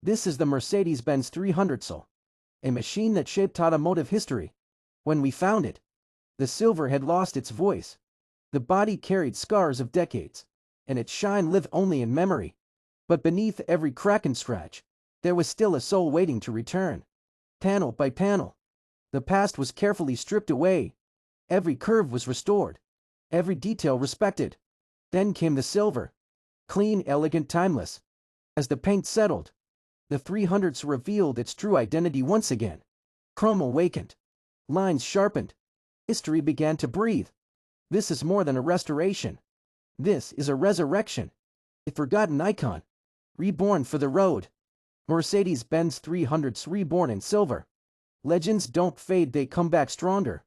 This is the Mercedes-Benz 300 SL, a machine that shaped automotive history. When we found it, the silver had lost its voice. The body carried scars of decades, and its shine lived only in memory. But beneath every crack and scratch, there was still a soul waiting to return. Panel by panel, the past was carefully stripped away. Every curve was restored, every detail respected. Then came the silver, clean, elegant, timeless. As the paint settled, the 300s revealed its true identity once again. Chrome awakened, lines sharpened, history began to breathe. This is more than a restoration. This is a resurrection, a forgotten icon, reborn for the road. Mercedes-Benz 300s reborn in silver. Legends don't fade, they come back stronger.